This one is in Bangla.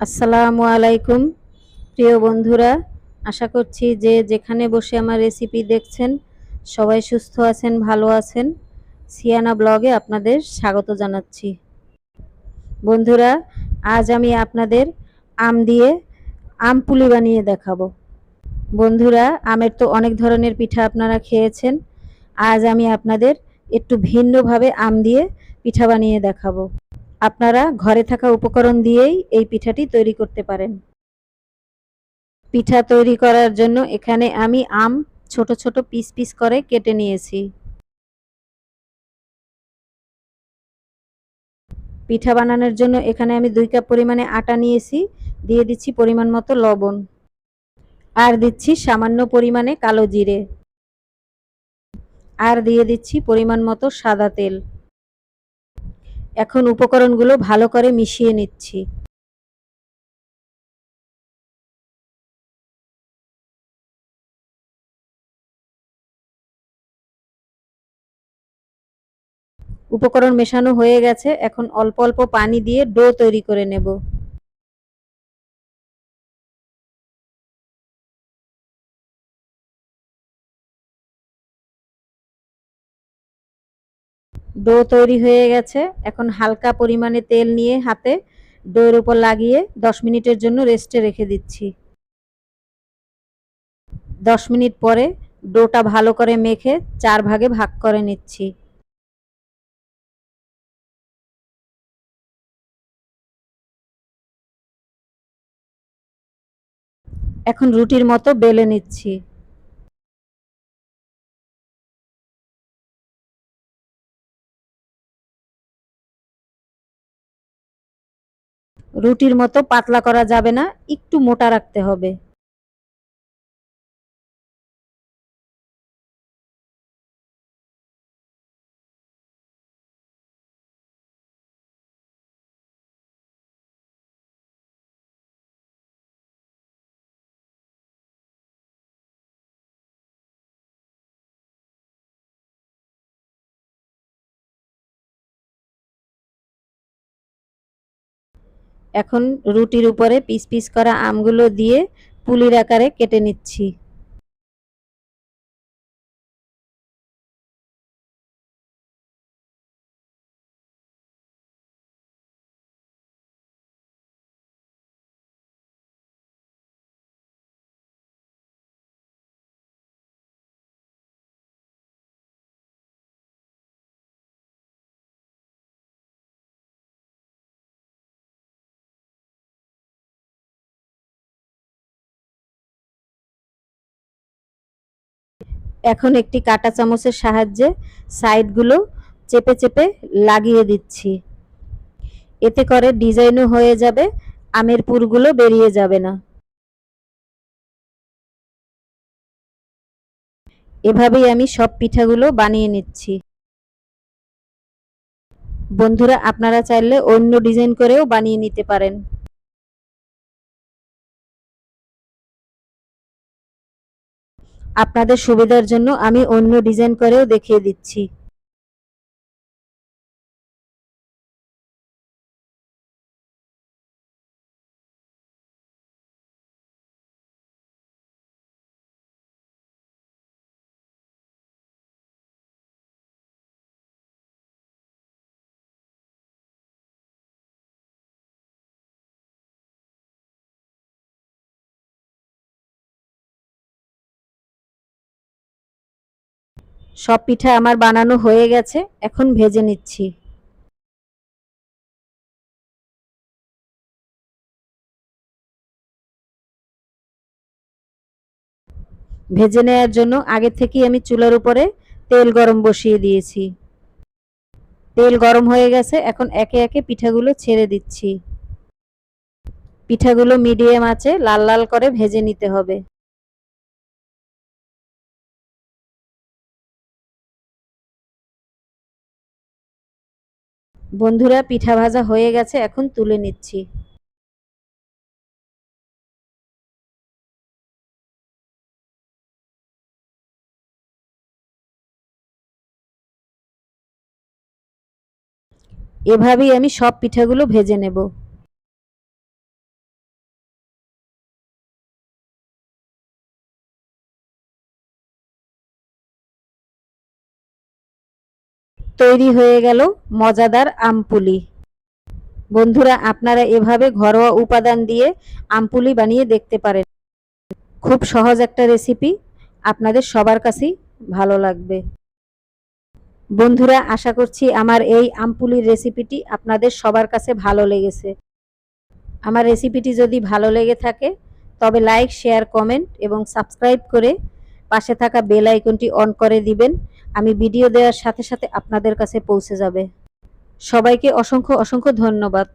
আসসালামু আলাইকুম প্রিয় বন্ধুরা, আশা করছি যে যেখানে বসে আমার রেসিপি দেখছেন সবাই সুস্থ আছেন, ভালো আছেন। সিয়ানা ব্লগে আপনাদের স্বাগত জানাচ্ছি। বন্ধুরা, আজ আমি আপনাদের আম দিয়ে আম পুলি বানিয়ে দেখাবো। বন্ধুরা, আমের তো অনেক ধরনের পিঠা আপনারা খেয়েছেন। আজ আমি আপনাদের একটু ভিন্নভাবে আম দিয়ে পিঠা বানিয়ে দেখাবো। আপনারা ঘরে থাকা উপকরণ দিয়েই এই পিঠাটি তৈরি করতে পারেন। পিঠা তৈরি করার জন্য এখানে আমি আম ছোট ছোট পিস পিস করে কেটে নিয়েছি। পিঠা বানানোর জন্য এখানে আমি 2 কাপ পরিমাণে আটা নিয়েছি। দিয়ে দিচ্ছি পরিমাণ মতো লবণ, আর দিচ্ছি সামান্য পরিমাণে কালো জিরে, আর দিয়ে দিচ্ছি পরিমাণ মতো সাদা তেল। এখন উপকরণগুলো ভালো করে মিশিয়ে নিচ্ছি। উপকরণ মেশানো হয়ে গেছে, এখন অল্প অল্প পানি দিয়ে ডো তৈরি করে নেব। ডো তৈরি হয়ে গেছে, এখন হালকা পরিমাণে তেল নিয়ে হাতে ডোর উপর লাগিয়ে 10 মিনিটের জন্য রেস্টে রেখে দিচ্ছি। 10 মিনিট পরে ডোটা ভালো করে মেখে 4 ভাগে ভাগ করে নিচ্ছি। এখন রুটির মতো বেলে নিচ্ছি। রুটির মতো পাতলা করা যাবে না, একটু মোটা রাখতে হবে। এখন রুটির উপরে পিস পিস করা আমগুলো দিয়ে পুলির আকারে কেটে নিচ্ছি। এখন একটি কাঁটা চামচের সাহায্যে সাইডগুলো চেপে চেপে লাগিয়ে দিচ্ছি। এতে করে ডিজাইনও হয়ে যাবে, আমের পুরগুলো বেরিয়ে যাবে না। এভাবেই আমি সব পিঠাগুলো বানিয়ে নিচ্ছি। বন্ধুরা, আপনারা চাইলে অন্য ডিজাইন করেও বানিয়ে নিতে পারেন। আপনাদের সুবিধার জন্য আমি অন্য ডিজাইন করেও দেখিয়ে দিচ্ছি। সব পিঠা আমার বানানো হয়ে গেছে, এখন ভেজে নিচ্ছি। ভেজে নেওয়ার জন্য আগে থেকেই আমি চুলার উপরে তেল গরম বসিয়ে দিয়েছি। তেল গরম হয়ে গেছে, এখন একে একে পিঠাগুলো ছেড়ে দিচ্ছি। পিঠাগুলো মিডিয়াম আঁচে লাল লাল করে ভেজে নিতে হবে। বন্ধুরা, পিঠা ভাজা হয়ে গেছে, এখন তুলে নিচ্ছি। এভাবেই আমি সব পিঠাগুলো ভেজে নেব। তৈরি হয়ে গেল মজাদার আম পুলি। বন্ধুরা, আপনারা এভাবে ঘরোয়া উপাদান দিয়ে আম পুলি বানিয়ে দেখতে পারেন। খুব সহজ একটা রেসিপি, আপনাদের সবার কাছেই ভালো লাগবে। বন্ধুরা, আশা করছি আমার এই আম পুলির রেসিপিটি আপনাদের সবার কাছে ভালো লেগেছে। আমার রেসিপিটি যদি ভালো লেগে থাকে তবে লাইক, শেয়ার, কমেন্ট এবং সাবস্ক্রাইব করে পাশে থাকা বেল আইকনটি অন করে দিবেন। আমি ভিডিও দেওয়ার সাথে সাথে আপনাদের কাছে পৌঁছে যাবে। সবাইকে অসংখ্য অসংখ্য ধন্যবাদ।